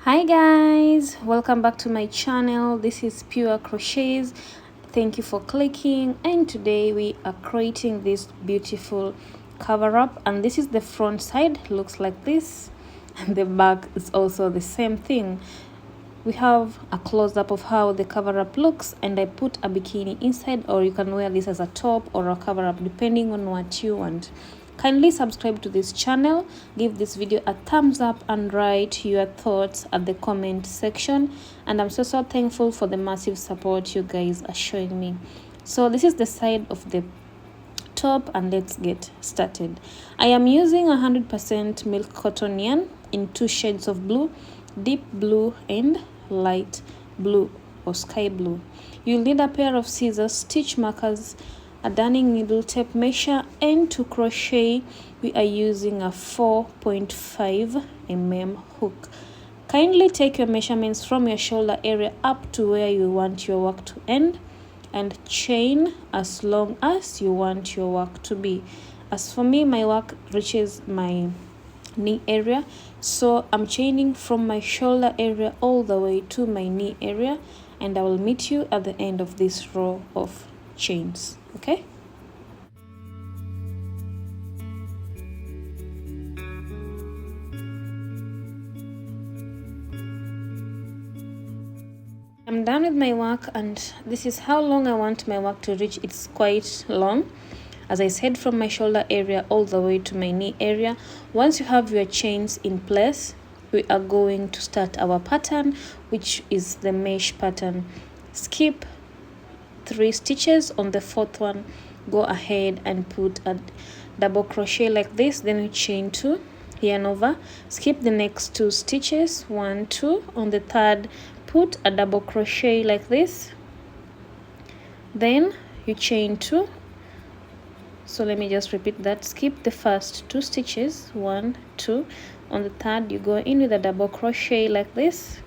Hi guys, welcome back to my channel. This is Pure Crochets. Thank you for clicking, and today we are creating this beautiful cover up, and this is the front side. Looks like this, and the back is also the same thing. We have a close-up of how the cover up looks, and I put a bikini inside, or you can wear this as a top or a cover up depending on what you want. Kindly subscribe to this channel, give this video a thumbs up, and write your thoughts at the comment section. And I'm so thankful for the massive support you guys are showing me. So this is the side of the top, and let's get started. I am using 100% milk cotton yarn in two shades of blue, deep blue and light blue or sky blue. You'll need a pair of scissors, stitch markers, a darning needle, tape measure, and to crochet we are using a 4.5 mm hook. Kindly take your measurements from your shoulder area up to where you want your work to end, and chain as long as you want your work to be. As for me, my work reaches my knee area, so I'm chaining from my shoulder area all the way to my knee area, and I will meet you at the end of this row of chains. Okay, I'm done with my work, and this is how long I want my work to reach. It's quite long, as I said, from my shoulder area all the way to my knee area. Once you have your chains in place, we are going to start our pattern, which is the mesh pattern. Skip 3 stitches. On the fourth one, go ahead and put a double crochet like this, then you chain 2, yarn over, skip the next 2 stitches, 1 2. On the third, put a double crochet like this, then you chain 2. So let me just repeat that. Skip the first 2 stitches, 1 2. On the third, you go in with a double crochet like this,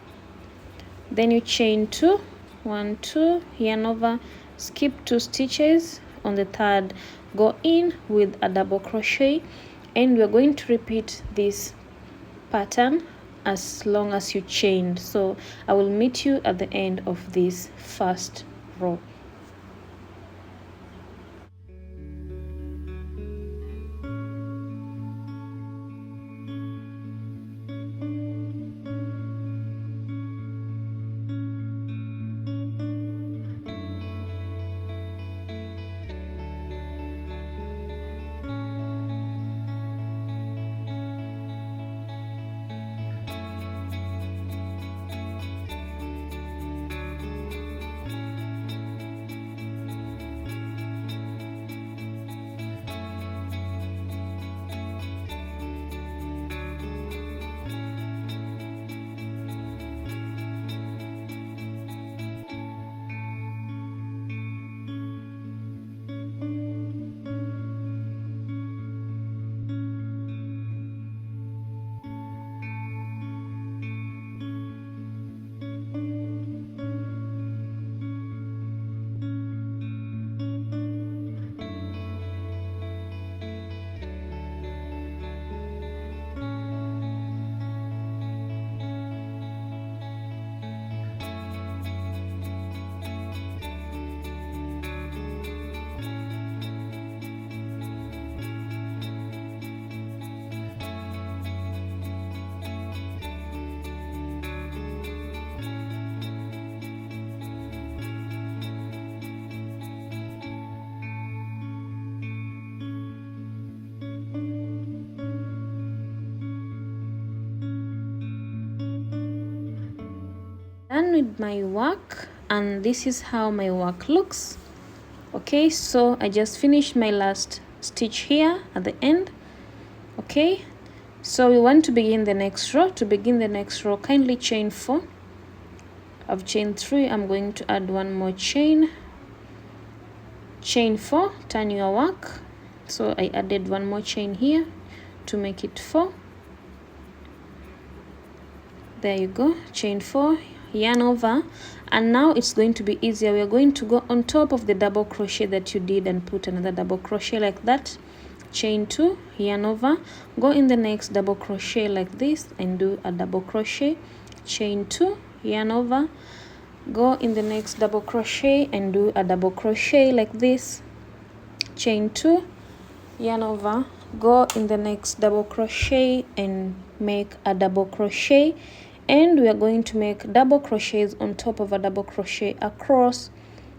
then you chain 2, 1 2, yarn over, skip 2 stitches. On the third, go in with a double crochet, and we're going to repeat this pattern as long as you chain. So I will meet you at the end of this first row. Done with my work, and this is how my work looks. Okay, so I just finished my last stitch here at the end. Okay, so we want to begin the next row. To begin the next row, kindly chain 4. I've chained 3. I'm going to add 1 more chain 4, turn your work. So I added 1 more chain here to make it 4. There you go, chain 4, yarn over, and now it's going to be easier. We are going to go on top of the double crochet that you did and put another double crochet like that, chain 2, yarn over, go in the next double crochet like this and do a double crochet, chain 2, yarn over, go in the next double crochet and do a double crochet like this, chain 2, yarn over, go in the next double crochet and make a double crochet, and we are going to make double crochets on top of a double crochet across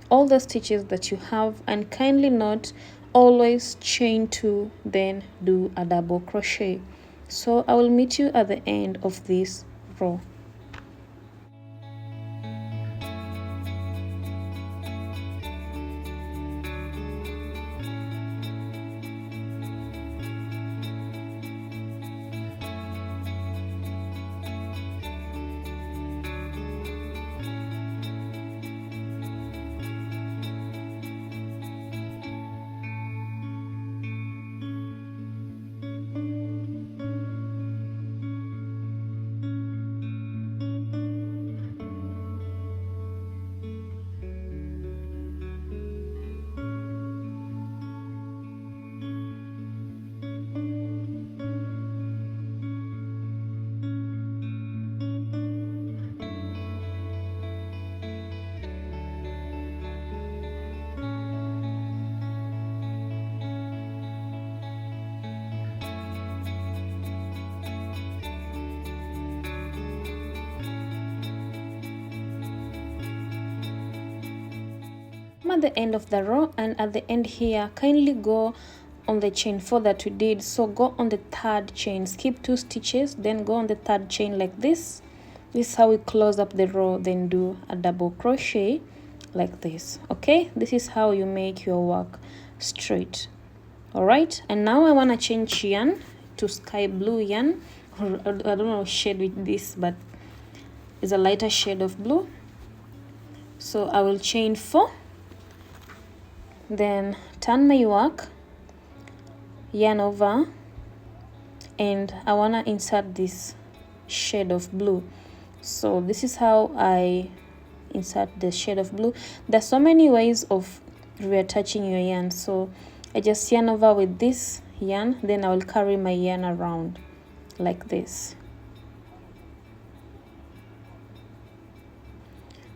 all the stitches that you have. And kindly note, always chain 2 then do a double crochet. So I will meet you at the end of this row. At the end of the row, and at the end here, kindly go on the chain 4 that we did. So go on the third chain, skip 2 stitches, then go on the third chain like this. This is how we close up the row, then do a double crochet like this. Okay, this is how you make your work straight. All right, and now I want to change yarn to sky blue yarn. I don't know shade with this, but it's a lighter shade of blue. So I will chain 4, then turn my work, yarn over, and I want to insert this shade of blue. So this is how I insert the shade of blue. There's so many ways of reattaching your yarn. So I just yarn over with this yarn, then I will carry my yarn around like this.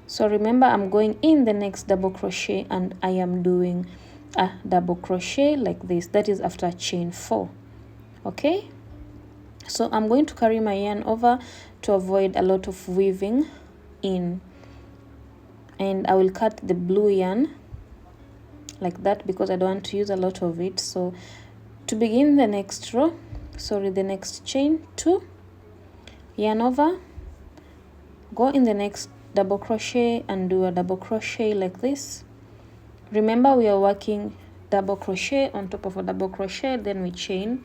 So remember, I'm going in the next double crochet and I am doing a double crochet like this. That is after chain 4. Okay, so I'm going to carry my yarn over to avoid a lot of weaving in, and I will cut the blue yarn like that because I don't want to use a lot of it. So to begin the next row, the next chain 2, yarn over, go in the next double crochet and do a double crochet like this. Remember, we are working double crochet on top of a double crochet, then we chain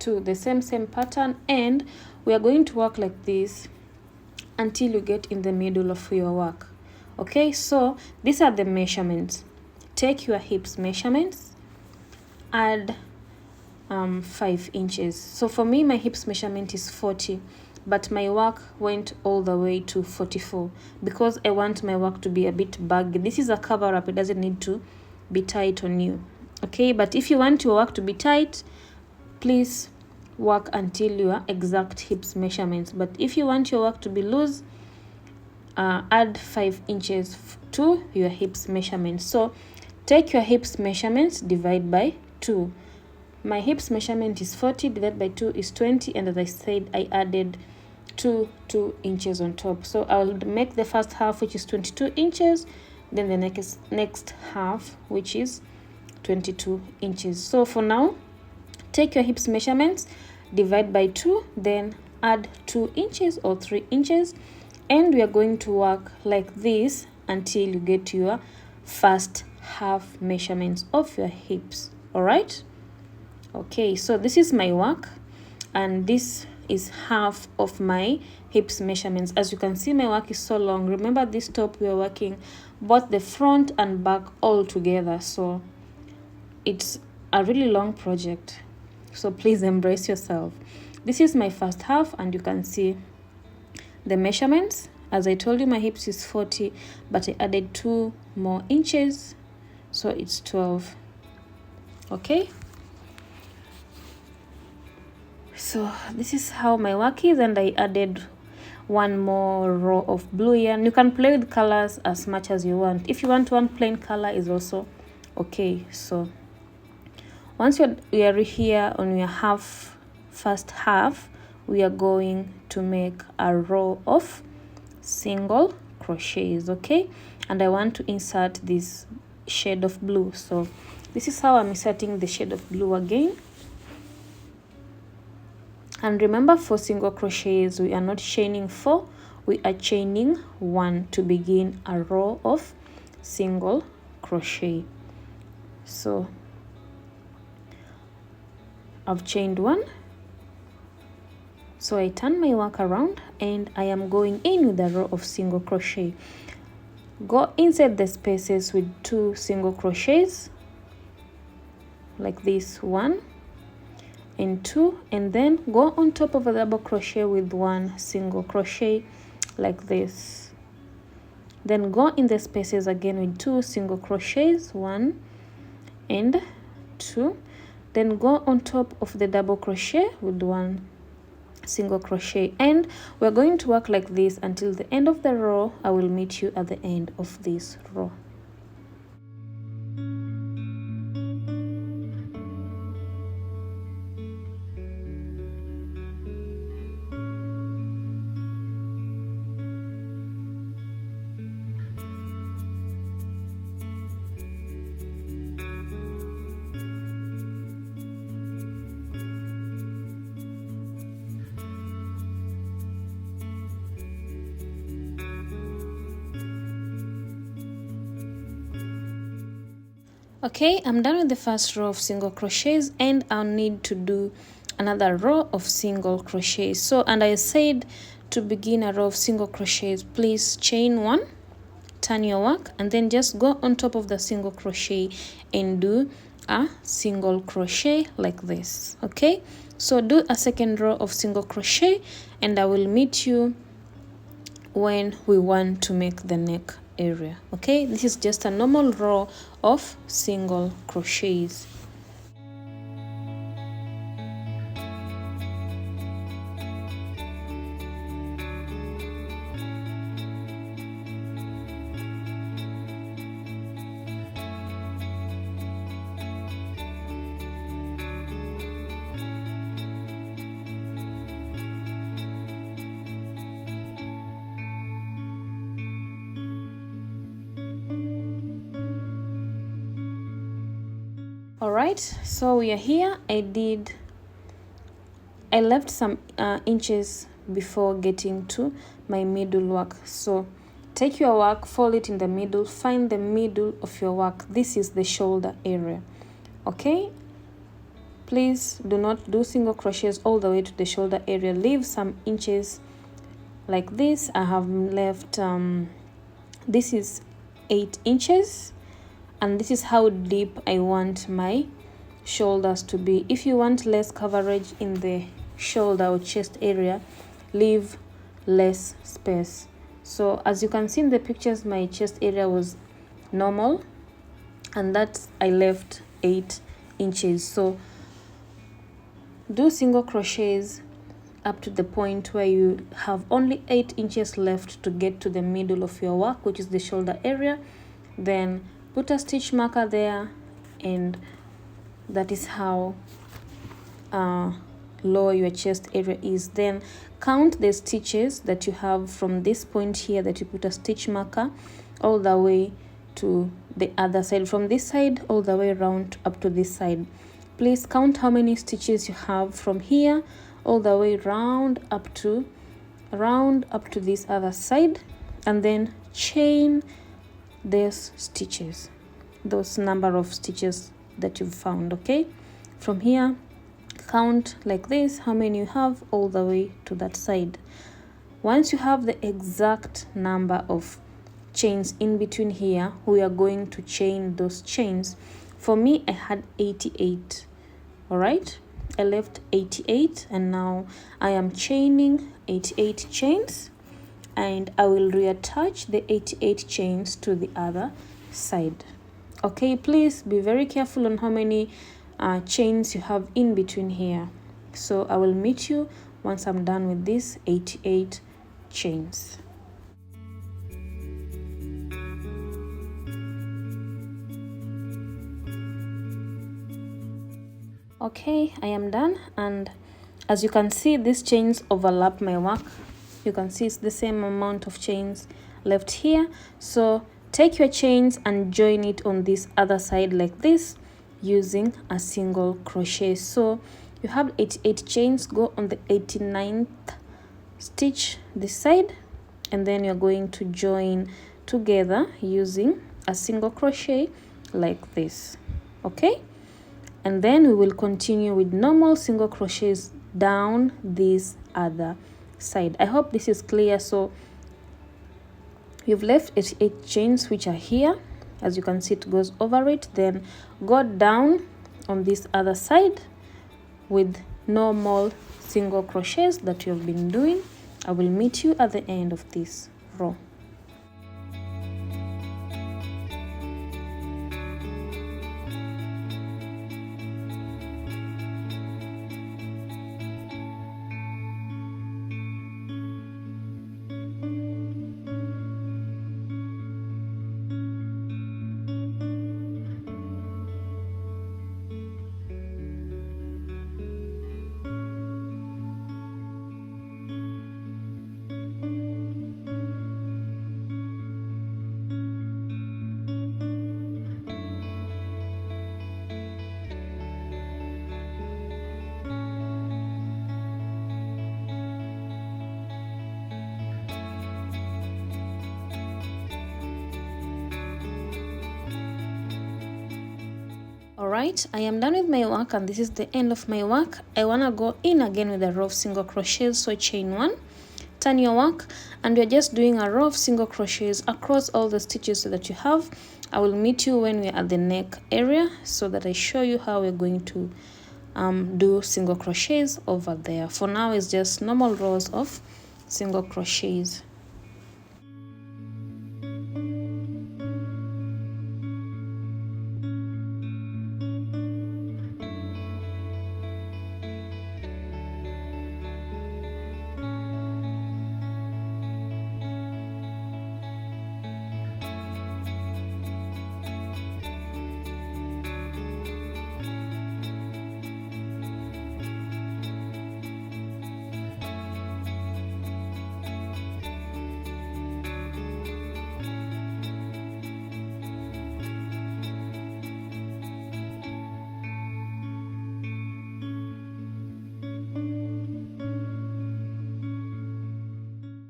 2, the same pattern, and we are going to work like this until you get in the middle of your work. Okay, so these are the measurements. Take your hips measurements, add 5 inches. So for me, my hips measurement is 40, but my work went all the way to 44 because I want my work to be a bit baggy. This is a cover up, it doesn't need to be tight on you. Okay, but if you want your work to be tight, please work until your exact hips measurements. But if you want your work to be loose, add 5 inches to your hips measurements. So take your hips measurements, divide by 2. My hips measurement is 40, divided by 2 is 20, and as I said, I added 2 inches on top. So I will make the first half, which is 22 inches, then the next half, which is 22 inches. So for now, take your hips measurements, divide by 2, then add 2 inches or 3 inches, and we are going to work like this until you get your first half measurements of your hips. All right, okay, so this is my work, and this is half of my hips measurements. As you can see, my work is so long. Remember, this top we are working both the front and back all together, so it's a really long project, so please embrace yourself. This is my first half, and you can see the measurements. As I told you, my hips is 40, but I added 2 more inches, so it's 12. Okay, so this is how my work is, and I added one more row of blue yarn. You can play with colors as much as you want. If you want one plain color is also okay. So once we are here on your first half, we are going to make a row of single crochets, okay? And I want to insert this shade of blue, so this is how I'm inserting the shade of blue again. And remember, for single crochets we are not chaining 4, we are chaining 1 to begin a row of single crochet. So I've chained 1, so I turn my work around and I am going in with a row of single crochet. Go inside the spaces with 2 single crochets like this, 1 and 2, and then go on top of a double crochet with 1 single crochet like this. Then go in the spaces again with 2 single crochets, 1 and 2, then go on top of the double crochet with 1 single crochet, and we're going to work like this until the end of the row. I will meet you at the end of this row. Okay, I'm done with the first row of single crochets, and I'll need to do another row of single crochets. So, and I said to begin a row of single crochets, please chain 1, turn your work, and then just go on top of the single crochet and do a single crochet like this. Okay, so do a second row of single crochet, and I will meet you when we want to make the neck area. Okay, this is just a normal row of single crochets. All right, so we are here. I left some inches before getting to my middle work. So take your work, fold it in the middle, find the middle of your work. This is the shoulder area. Okay, please do not do single crochets all the way to the shoulder area. Leave some inches like this. I have left this is 8 inches, and this is how deep I want my shoulders to be. If you want less coverage in the shoulder or chest area, leave less space. So as you can see in the pictures, my chest area was normal, and that's I left 8 inches. So do single crochets up to the point where you have only 8 inches left to get to the middle of your work, which is the shoulder area. Then put a stitch marker there, and that is how low your chest area is. Then count the stitches that you have from this point here that you put a stitch marker all the way to the other side, from this side all the way around up to this side. Please count how many stitches you have from here all the way round up to this other side, and then chain those stitches, those number of stitches that you've found. Okay, from here count like this how many you have all the way to that side. Once you have the exact number of chains in between here, we are going to chain those chains. For me, I had 88. All right, I left 88, and now I am chaining 88 chains, and I will reattach the 88 chains to the other side. Okay, please be very careful on how many chains you have in between here. So I will meet you once I'm done with these 88 chains. Okay, I am done, and as you can see, these chains overlap my work. You can see it's the same amount of chains left here. So take your chains and join it on this other side like this using a single crochet. So you have 88 chains, go on the 89th stitch this side, and then you're going to join together using a single crochet like this. Okay, and then we will continue with normal single crochets down this other side. I hope this is clear. So you've left 88 chains which are here, as you can see it goes over it, then go down on this other side with normal single crochets that you've been doing. I will meet you at the end of this row. Alright, I am done with my work, and this is the end of my work. I want to go in again with a row of single crochets. So chain 1, turn your work, and we're just doing a row of single crochets across all the stitches that you have. I will meet you when we're at the neck area so that I show you how we're going to do single crochets over there. For now, it's just normal rows of single crochets.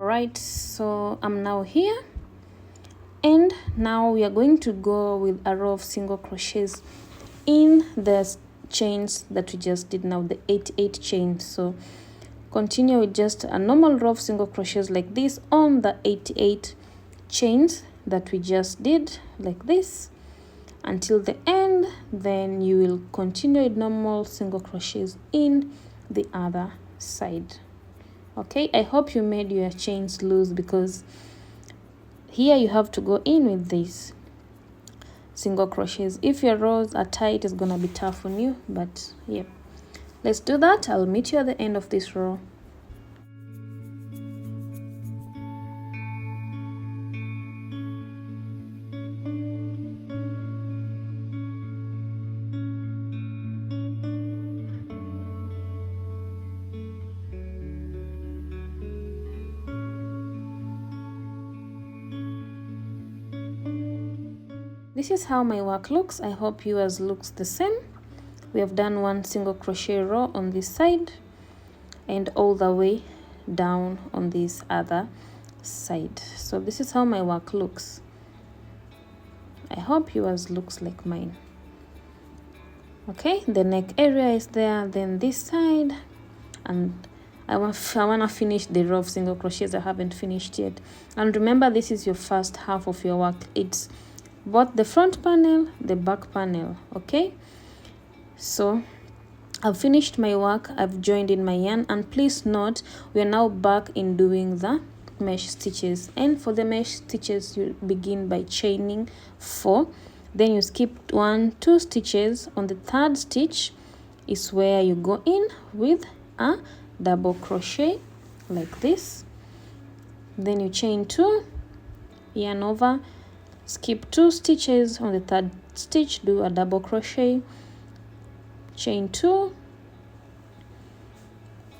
Right, so I'm now here, and now we are going to go with a row of single crochets in the chains that we just did now, the 88 chains. So continue with just a normal row of single crochets like this on the 88 chains that we just did, like this, until the end. Then you will continue with normal single crochets in the other side. Okay, I hope you made your chains loose, because here you have to go in with these single crochets. If your rows are tight, it's gonna be tough on you, but yeah, let's do that. I'll meet you at the end of this row. This is how my work looks. I hope yours looks the same. We have done one single crochet row on this side and all the way down on this other side. So this is how my work looks. I hope yours looks like mine. Okay, the neck area is there, then this side, and I want to finish the row of single crochets I haven't finished yet. And remember, this is your first half of your work. It's both the front panel, the back panel. Okay, so I've finished my work, I've joined in my yarn, and please note we are now back in doing the mesh stitches. And for the mesh stitches, you begin by chaining 4, then you skip 1-2 stitches. On the 3rd stitch is where you go in with a double crochet like this, then you chain 2, yarn over, skip 2 stitches. On the 3rd stitch, do a double crochet, chain 2,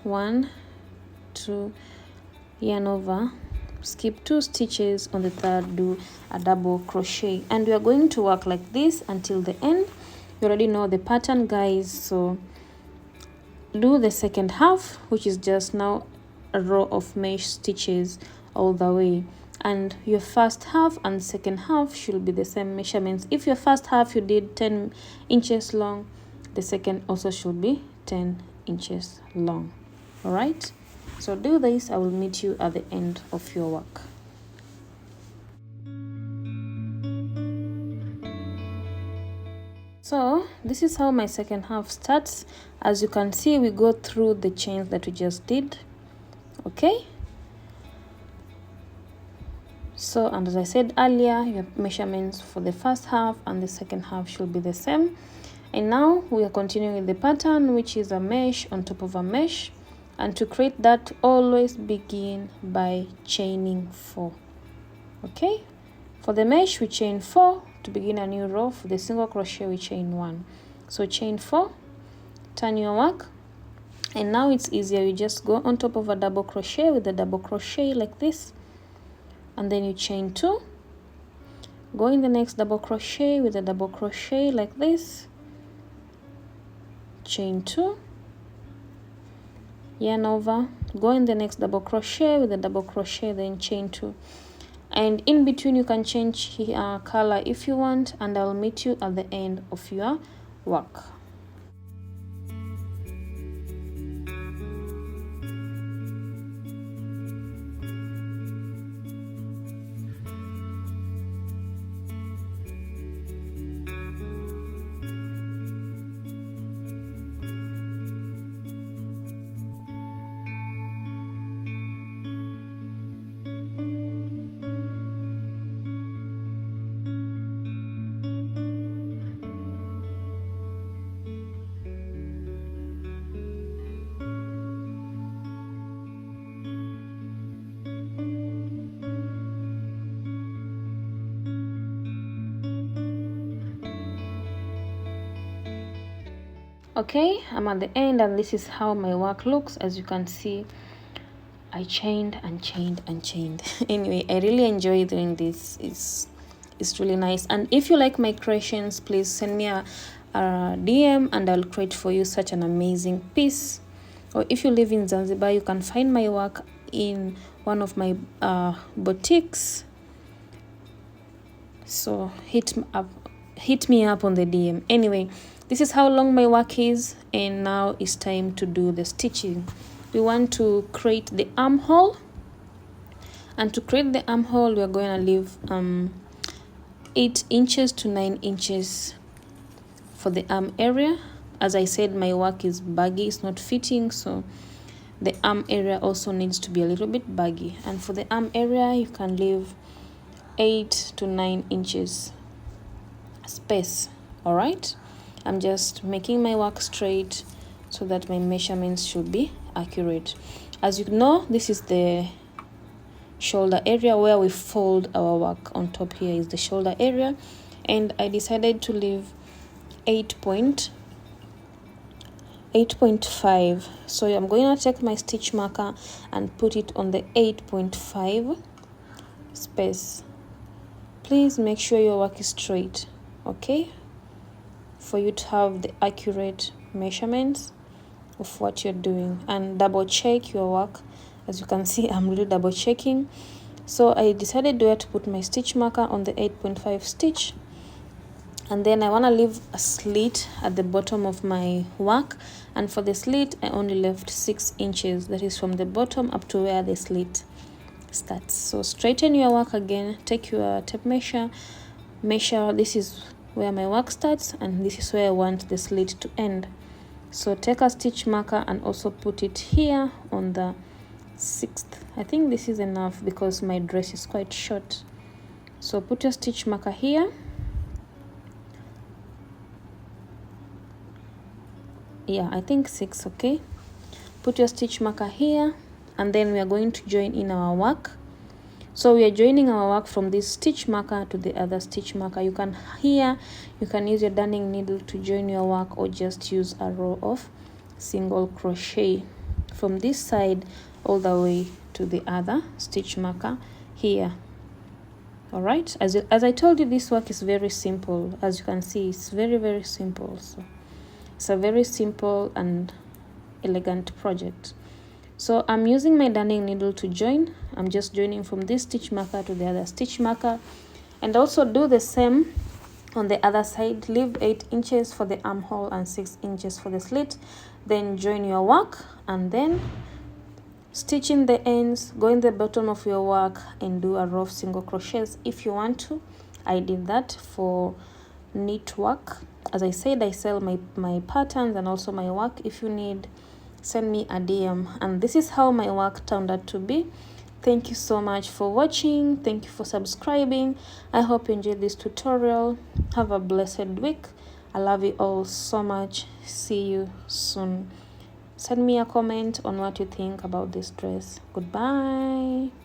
1, 2, yarn over, skip 2 stitches. On the 3rd, do a double crochet, and we are going to work like this until the end. You already know the pattern, guys, so do the second half, which is just now a row of mesh stitches all the way, and your first half and second half should be the same measurements. If your first half you did 10 inches long, the second also should be 10 inches long. All right, so do this. I will meet you at the end of your work. So this is how my second half starts. As you can see, we go through the chains that we just did. Okay, so, and as I said earlier, your measurements for the first half and the second half should be the same. And now we are continuing with the pattern, which is a mesh on top of a mesh, and to create that, always begin by chaining 4. Okay, for the mesh we chain 4 to begin a new row. For the single crochet we chain 1. So chain 4, turn your work, and now it's easier. You just go on top of a double crochet with a double crochet like this, and then you chain 2, go in the next double crochet with a double crochet like this, chain 2, yarn over, go in the next double crochet with a double crochet, then chain 2. And in between you can change color if you want, and I'll meet you at the end of your work. Okay, I'm at the end, and this is how my work looks. As you can see, I chained and chained and chained. Anyway, I really enjoy doing this. It's really nice. And if you like my creations, please send me a DM and I'll create for you such an amazing piece. Or if you live in Zanzibar, you can find my work in one of my boutiques. So hit me up on the DM. Anyway, this is how long my work is, and now it's time to do the stitching. We want to create the armhole, and to create the armhole we are going to leave 8 inches to 9 inches for the arm area. As I said, my work is baggy, it's not fitting, so the arm area also needs to be a little bit baggy. And for the arm area you can leave 8 to 9 inches space. All right, I'm just making my work straight so that my measurements should be accurate. As you know, this is the shoulder area where we fold our work. On top here is the shoulder area, and I decided to leave 8.5. So I'm going to take my stitch marker and put it on the 8.5 space. Please make sure your work is straight, okay, for you to have the accurate measurements of what you're doing. And double check your work. As you can see, I'm really double checking. So I decided where to put my stitch marker on the 8.5 stitch, and then I want to leave a slit at the bottom of my work, and for the slit I only left 6 inches. That is from the bottom up to where the slit starts. So straighten your work again, take your tape measure, this is where my work starts and this is where I want the slit to end. So take a stitch marker and also put it here on the 6th. I think this is enough because my dress is quite short. So put your stitch marker here. Yeah, I think 6, okay. Put your stitch marker here, and then we are going to join in our work. So we are joining our work from this stitch marker to the other stitch marker. You can use your darning needle to join your work, or just use a row of single crochet from this side all the way to the other stitch marker here. All right, as I told you, this work is very simple. As you can see, it's very simple. So it's a very simple and elegant project. So I'm using my darning needle to join. I'm just joining from this stitch marker to the other stitch marker, and also do the same on the other side. Leave 8 inches for the armhole and 6 inches for the slit. Then join your work, and then stitch in the ends, go in the bottom of your work and do a row of single crochets if you want to. I did that for knit work. As I said, I sell my patterns and also my work. If you need, send me a DM. And this is how my work turned out to be. Thank you so much for watching. Thank you for subscribing. I hope you enjoyed this tutorial. Have a blessed week. I love you all so much. See you soon. Send me a comment on what you think about this dress. Goodbye.